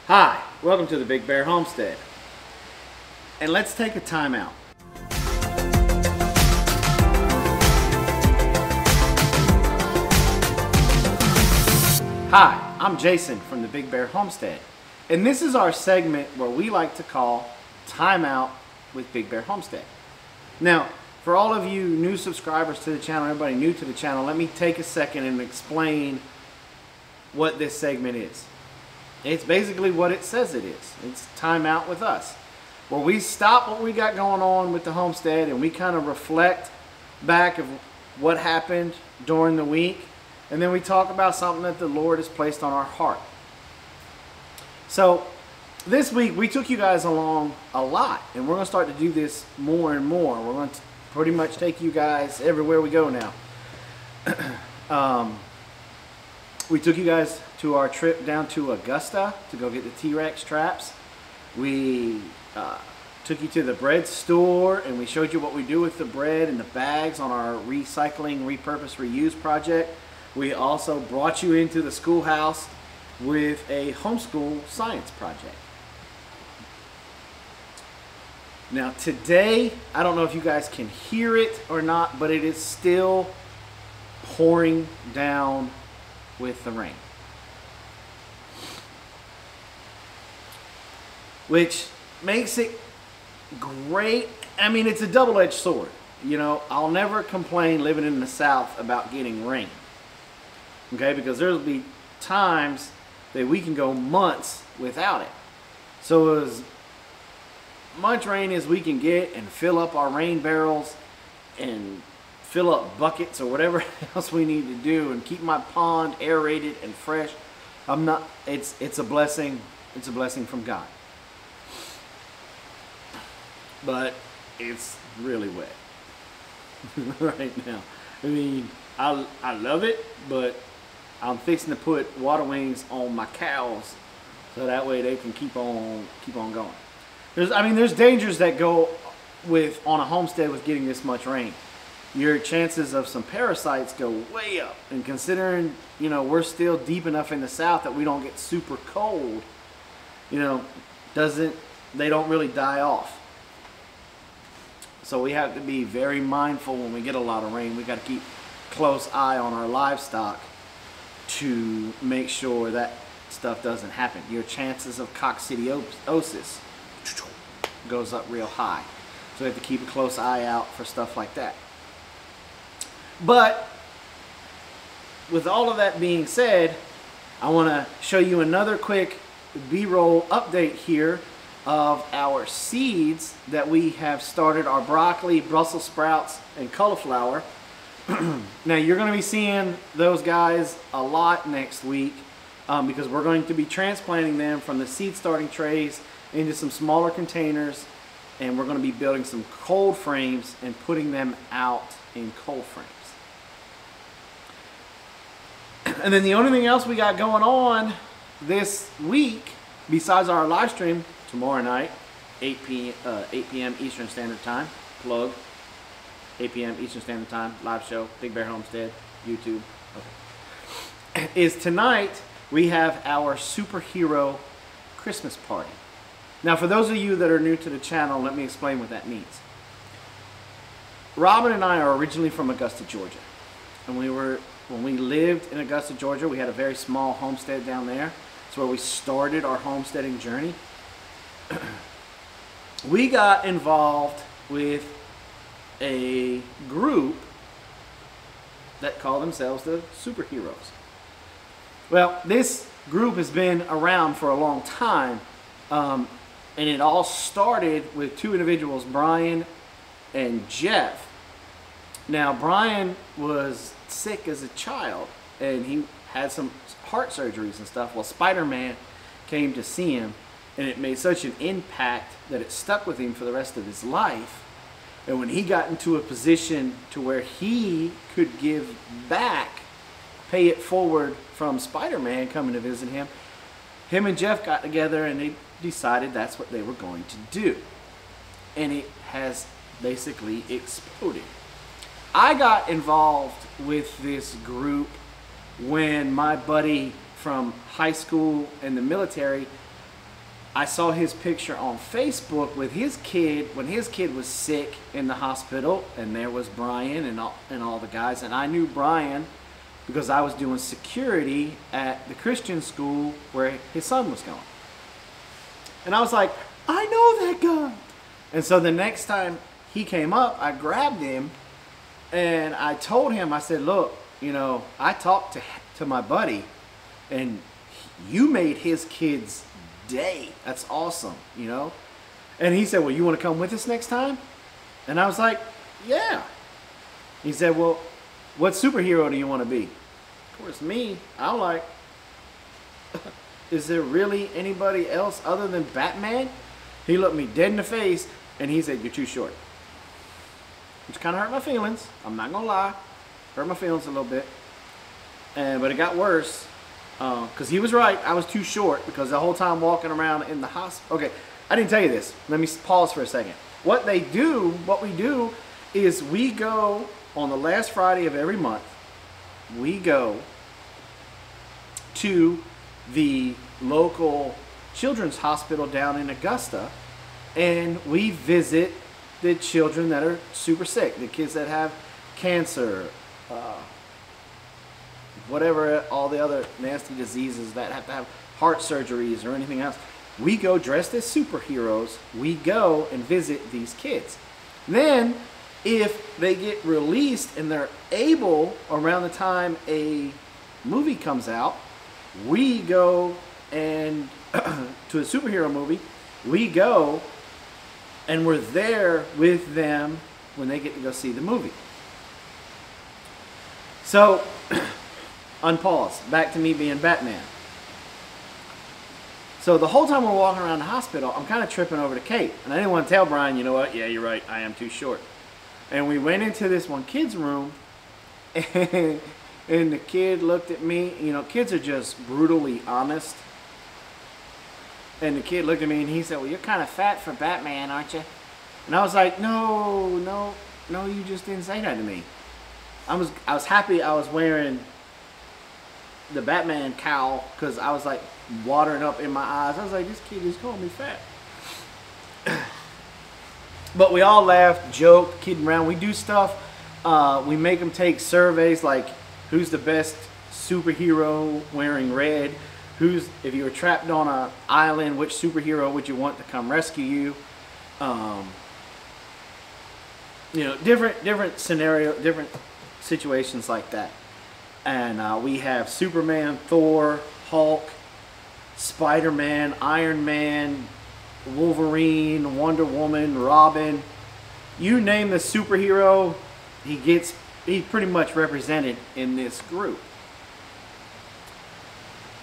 Hi, welcome to the Big Bear Homestead. And let's take a timeout. Hi, I'm Jason from the Big Bear Homestead. And this is our segment where we like to call Timeout with Big Bear Homestead. Now, for all of you new subscribers to the channel, everybody new to the channel, let me take a second and explain what this segment is. It's basically what it says it is. It's Time Out with us, where we stop what we got going on with the homestead and we kind of reflect back of what happened during the week, and then we talk about something that the Lord has placed on our heart. So this week we took you guys along a lot, and we're going to start to do this more and more. We're going to pretty much take you guys everywhere we go now. We took you guys to our trip down to Augusta to go get the T-Rex traps. We took you to the bread store and we showed you what we do with the bread and the bags on our recycling, repurpose, reuse project. We also brought you into the schoolhouse with a homeschool science project. Now today, I don't know if you guys can hear it or not, but it is still pouring down with the rain, which makes it great. I mean, it's a double-edged sword. You know, I'll never complain living in the South about getting rain, okay, because there'll be times that we can go months without it. So as much rain as we can get and fill up our rain barrels and fill up buckets or whatever else we need to do and keep my pond aerated and fresh, it's a blessing. It's a blessing from God. But it's really wet right now. I mean, I love it, but I'm fixing to put water wings on my cows so that way they can keep on going. There's dangers that go with on a homestead with getting this much rain. Your chances of some parasites go way up, and considering, you know, we're still deep enough in the South that we don't get super cold, you know, they don't really die off. So we have to be very mindful when we get a lot of rain. We got to keep close eye on our livestock to make sure that stuff doesn't happen. Your chances of coccidiosis goes up real high. So we have to keep a close eye out for stuff like that. But with all of that being said, I want to show you another quick B-roll update here of our seeds that we have started, our broccoli, Brussels sprouts, and cauliflower. Now you're going to be seeing those guys a lot next week because we're going to be transplanting them from the seed starting trays into some smaller containers, and we're going to be building some cold frames and putting them out in cold frames. And then the only thing else we got going on this week, besides our live stream tomorrow night, 8 p.m. Eastern Standard Time, plug, 8 p.m. Eastern Standard Time, live show, Big Bear Homestead, YouTube, okay, is tonight we have our superhero Christmas party. Now for those of you that are new to the channel, let me explain what that means. Robin and I are originally from Augusta, Georgia, and when we lived in Augusta, Georgia, we had a very small homestead down there. It's where we started our homesteading journey. We got involved with a group that call themselves the Superheroes. Well, this group has been around for a long time, and it all started with two individuals, Brian and Jeff. Now, Brian was sick as a child, and he had some heart surgeries and stuff. Well, Spider-Man came to see him, and it made such an impact that it stuck with him for the rest of his life. And when he got into a position to where he could give back, pay it forward from Spider-Man coming to visit him, him and Jeff got together and they decided that's what they were going to do. And it has basically exploded. I got involved with this group when my buddy from high school and the military I saw his picture on Facebook with his kid when his kid was sick in the hospital, and there was Brian and all the guys, and I knew Brian because I was doing security at the Christian school where his son was going. And I was like, I know that guy. And so the next time he came up, I grabbed him and I told him, I said, look, you know, I talked to my buddy and you made his kid's day. That's awesome, you know? And he said, well, you want to come with us next time? And I was like, yeah. He said, well, what superhero do you want to be? Of course, me, I'm like, is there really anybody else other than Batman? He looked me dead in the face and he said, you're too short. Which kind of hurt my feelings. I'm not going to lie. Hurt my feelings a little bit. But it got worse. Because he was right. I was too short because the whole time walking around in the hospital. Okay, I didn't tell you this. Let me pause for a second. What we do is we go on the last Friday of every month. We go to the local children's hospital down in Augusta, and we visit the children that are super sick, the kids that have cancer, whatever, all the other nasty diseases that have to have heart surgeries or anything else. We go dressed as superheroes. We go and visit these kids. Then, if they get released and they're able, around the time a movie comes out, we go and to a superhero movie. We go and we're there with them when they get to go see the movie. So, unpause. Back to me being Batman. So the whole time we're walking around the hospital, I'm kind of tripping over to Kate. And I didn't want to tell Brian, you know what? Yeah, you're right. I am too short. And we went into this one kid's room. And the kid looked at me. You know, kids are just brutally honest. And the kid looked at me and he said, well, you're kind of fat for Batman, aren't you? And I was like, no, you just didn't say that to me. I was happy I was wearing the Batman cowl because I was like watering up in my eyes. I was like, this kid is calling me fat. But we all laughed, joked, kidding around. We do stuff. We make them take surveys like who's the best superhero wearing red. If you were trapped on an island, which superhero would you want to come rescue you? You know, different scenario, different situations like that. And we have Superman, Thor, Hulk, Spider-Man, Iron Man, Wolverine, Wonder Woman, Robin. You name the superhero, he's pretty much represented in this group.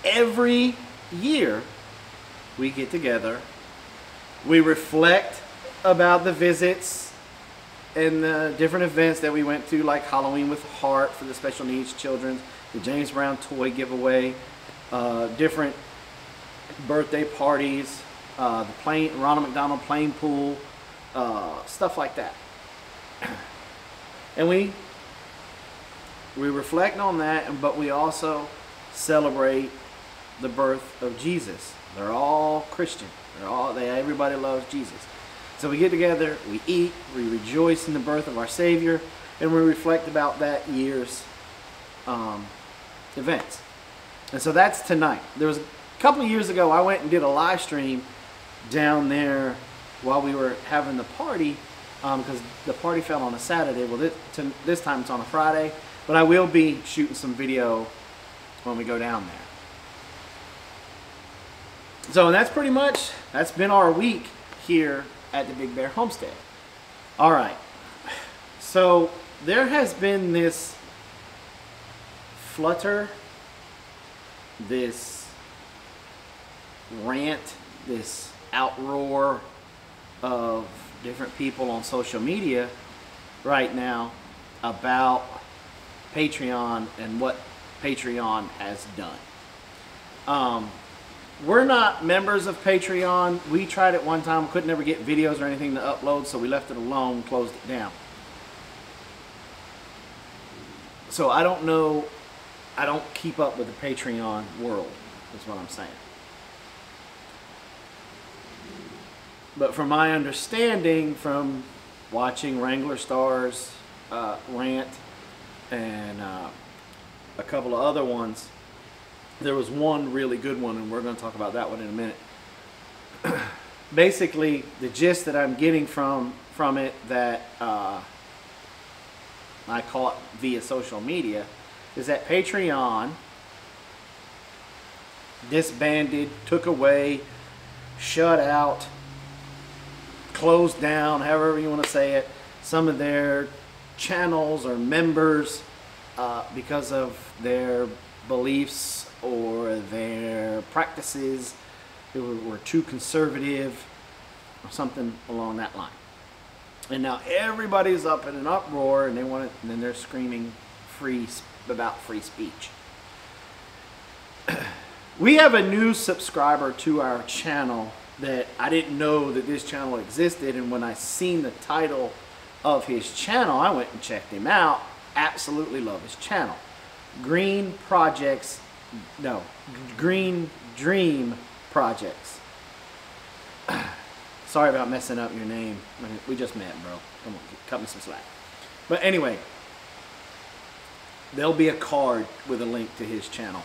Every year we get together, we reflect about the visits and the different events that we went to, like Halloween with Heart for the special needs children, the James Brown toy giveaway, different birthday parties, the Ronald McDonald plane pool, stuff like that. And we reflect on that, but we also celebrate the birth of Jesus. They're all Christian. Everybody loves Jesus. So we get together, we eat, we rejoice in the birth of our Savior, and we reflect about that year's events. And so that's tonight. There was a couple of years ago, I went and did a live stream down there while we were having the party, because the party fell on a Saturday. Well, this time it's on a Friday, but I will be shooting some video when we go down there. So that's been our week here at the Big Bear Homestead. All right, so there has been this flutter, this rant, this outroar of different people on social media right now about Patreon and what Patreon has done. We're not members of Patreon. We tried it one time, couldn't ever get videos or anything to upload, so we left it alone, closed it down. So I don't know, I don't keep up with the Patreon world, is what I'm saying. But from my understanding from watching Wrangler Stars, Rant, and a couple of other ones, there was one really good one, and we're going to talk about that one in a minute. Basically, the gist that I'm getting from it that I caught via social media is that Patreon disbanded, took away, shut out, closed down, however you want to say it, some of their channels or members because of their beliefs or their practices that were too conservative or something along that line. And now everybody's up in an uproar, and and then they're screaming about free speech. We have a new subscriber to our channel that I didn't know that this channel existed, and when I seen the title of his channel, I went and checked him out. Absolutely love his channel. Green Dream Projects. Sorry about messing up your name. We just met, bro. Come on, cut me some slack. But anyway, there'll be a card with a link to his channel.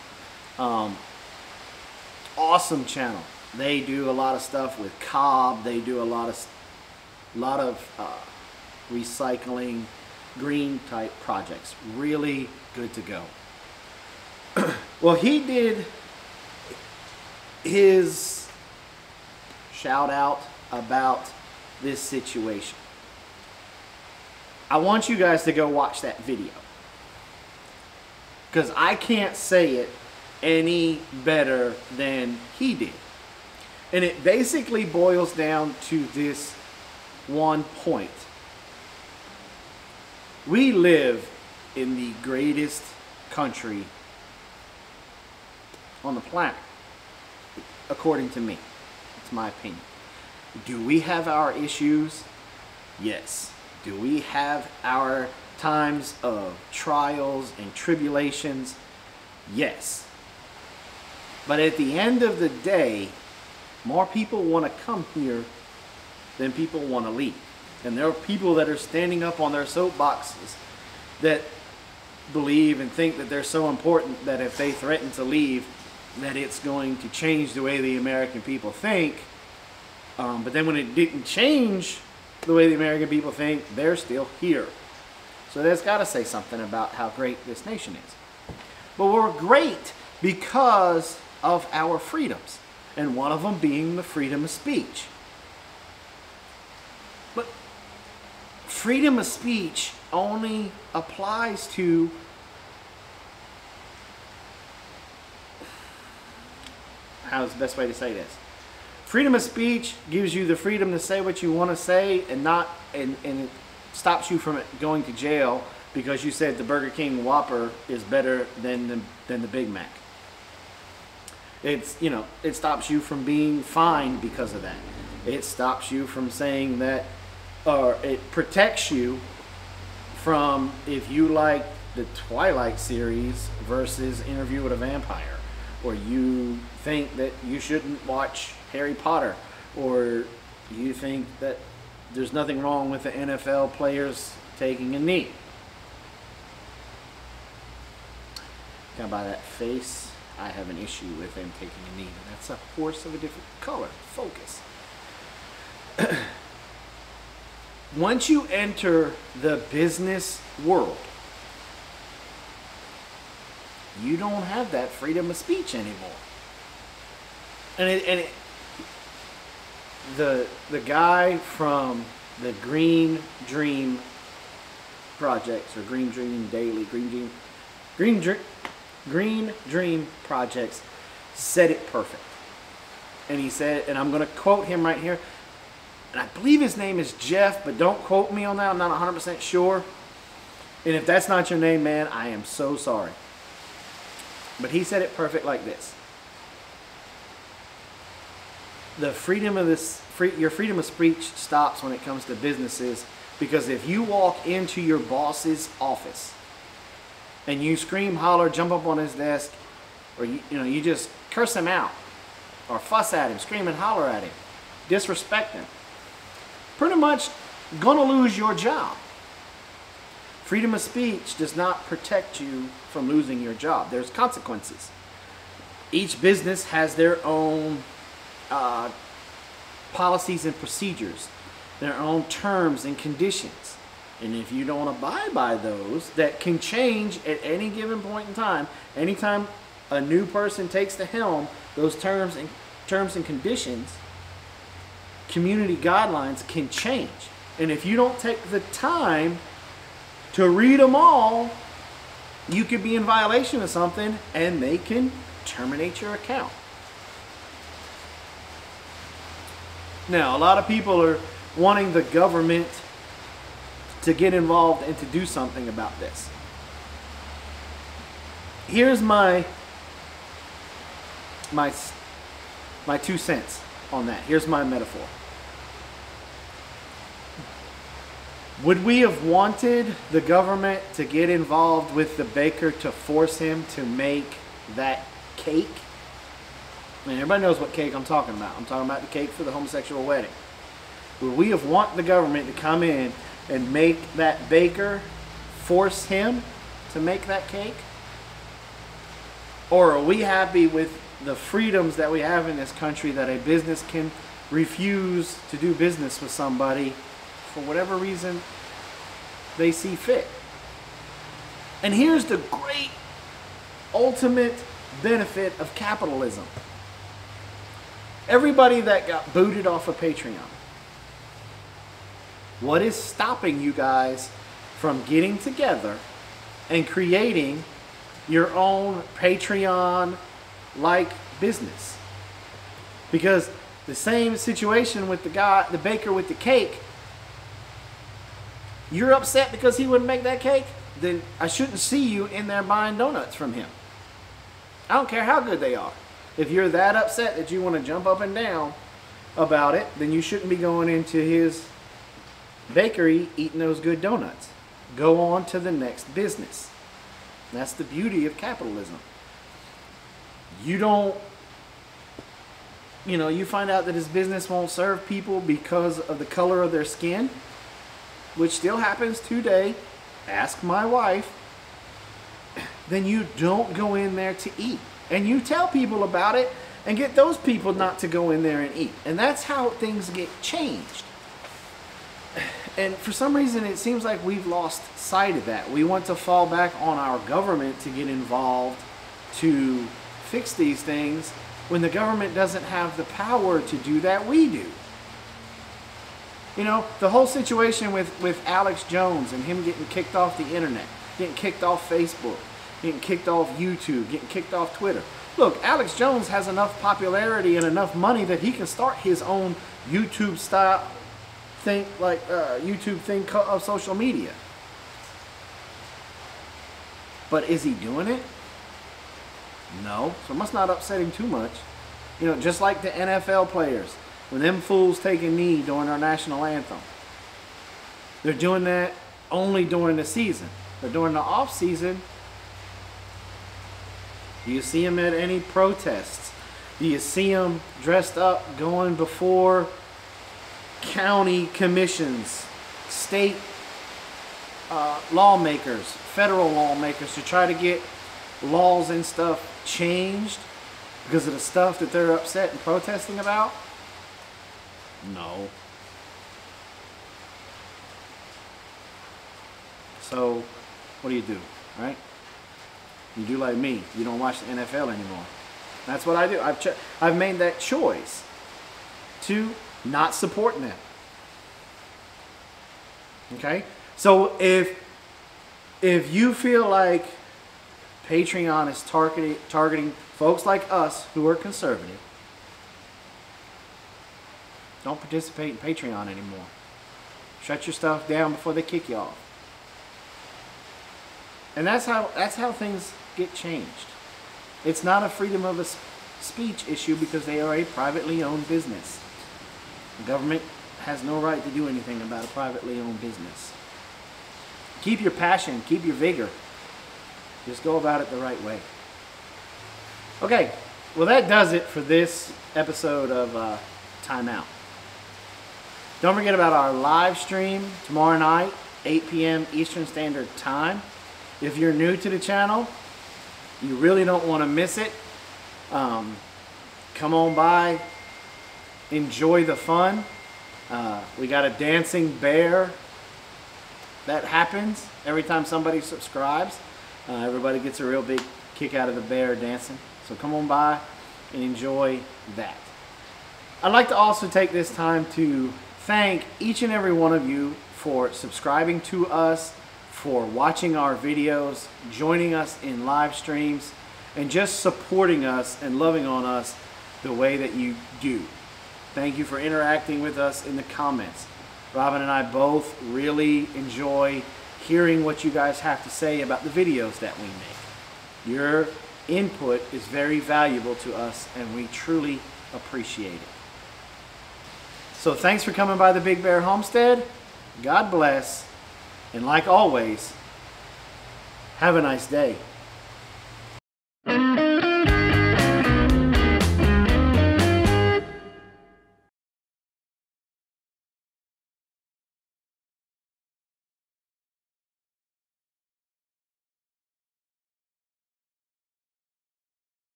Awesome channel. They do a lot of stuff with cob. They do a lot of recycling, green type projects. Really good to go. Well, he did his shout out about this situation. I want you guys to go watch that video, because I can't say it any better than he did. And it basically boils down to this one point. We live in the greatest country on the planet, according to me. It's my opinion. Do we have our issues? Yes. Do we have our times of trials and tribulations? Yes. But at the end of the day, more people want to come here than people want to leave. And there are people that are standing up on their soapboxes that believe and think that they're so important that if they threaten to leave, that it's going to change the way the American people think. But then when it didn't change the way the American people think, they're still here. So that's got to say something about how great this nation is. But we're great because of our freedoms, and one of them being the freedom of speech. But freedom of speech only applies to how's the best way to say this? Freedom of speech gives you the freedom to say what you want to say, and it stops you from going to jail because you said the Burger King Whopper is better than the Big Mac. It's, it stops you from being fined because of that. It stops you from saying that, or it protects you from, if you like the Twilight series versus Interview with a Vampire, or you think that you shouldn't watch Harry Potter, or you think that there's nothing wrong with the NFL players taking a knee. Can I buy that face? I have an issue with them taking a knee, but that's a horse of a different color. Focus. Once you enter the business world, you don't have that freedom of speech anymore. And the guy from the Green Dream Projects, or Green Dream Daily, Green Dream Projects, said it perfect. And he said, and I'm going to quote him right here, and I believe his name is Jeff, but don't quote me on that. I'm not 100% sure. And if that's not your name, man, I am so sorry. But he said it perfect like this. The freedom of your freedom of speech stops when it comes to businesses, because if you walk into your boss's office and you scream, holler, jump up on his desk, or you just curse him out or fuss at him, scream and holler at him, disrespect him, pretty much going to lose your job. Freedom of speech does not protect you from losing your job. There's consequences. Each business has their own policies and procedures, their own terms and conditions. And if you don't abide by those, that can change at any given point in time. Anytime a new person takes the helm, those terms and conditions, community guidelines can change. And if you don't take the time to read them all, you could be in violation of something and they can terminate your account. Now, a lot of people are wanting the government to get involved and to do something about this. Here's my 2 cents on that. Here's my metaphor. Would we have wanted the government to get involved with the baker to force him to make that cake? I mean, everybody knows what cake I'm talking about. I'm talking about the cake for the homosexual wedding. Would we have want the government to come in and make that baker force him to make that cake? Or are we happy with the freedoms that we have in this country, that a business can refuse to do business with somebody for whatever reason they see fit? And here's the great ultimate benefit of capitalism. Everybody that got booted off of Patreon, what is stopping you guys from getting together and creating your own Patreon-like business? Because the same situation with the baker with the cake, you're upset because he wouldn't make that cake? Then I shouldn't see you in there buying donuts from him. I don't care how good they are. If you're that upset that you want to jump up and down about it, then you shouldn't be going into his bakery eating those good donuts. Go on to the next business. That's the beauty of capitalism. You find out that his business won't serve people because of the color of their skin, which still happens today. Ask my wife. Then you don't go in there to eat. And you tell people about it and get those people not to go in there and eat. And that's how things get changed. And for some reason, it seems like we've lost sight of that. We want to fall back on our government to get involved to fix these things when the government doesn't have the power to do that. We do. You know, the whole situation with Alex Jones and him getting kicked off the internet, getting kicked off Facebook, getting kicked off YouTube, getting kicked off Twitter. Look, Alex Jones has enough popularity and enough money that he can start his own YouTube style thing, YouTube thing of social media. But is he doing it? No. So it must not upset him too much. You know, just like the NFL players, when them fools take a knee during our national anthem, they're doing that only during the season. But during the off season, do you see them at any protests? Do you see them dressed up going before county commissions, state lawmakers, federal lawmakers to try to get laws and stuff changed because of the stuff that they're upset and protesting about? No. So, what do? Right? You do like me. You don't watch the NFL anymore. That's what I do. I've made that choice to not support them. Okay? So if you feel like Patreon is targeting folks like us who are conservative, don't participate in Patreon anymore. Shut your stuff down before they kick you off. And that's how things get changed. It's not a freedom of speech issue because they are a privately owned business. The government has no right to do anything about a privately owned business. Keep your passion, keep your vigor. Just go about it the right way. Okay, well that does it for this episode of Timeout. Don't forget about our live stream tomorrow night, 8 p.m. Eastern Standard Time. If you're new to the channel, you really don't want to miss it. Come on by, enjoy the fun. We got a dancing bear that happens every time somebody subscribes. Everybody gets a real big kick out of the bear dancing. So come on by and enjoy that. I'd like to also take this time to thank each and every one of you for subscribing to us, for watching our videos, joining us in live streams, and just supporting us and loving on us the way that you do. Thank you for interacting with us in the comments. Robin and I both really enjoy hearing what you guys have to say about the videos that we make. Your input is very valuable to us, and we truly appreciate it. So thanks for coming by the Big Bear Homestead. God bless, and like always, have a nice day.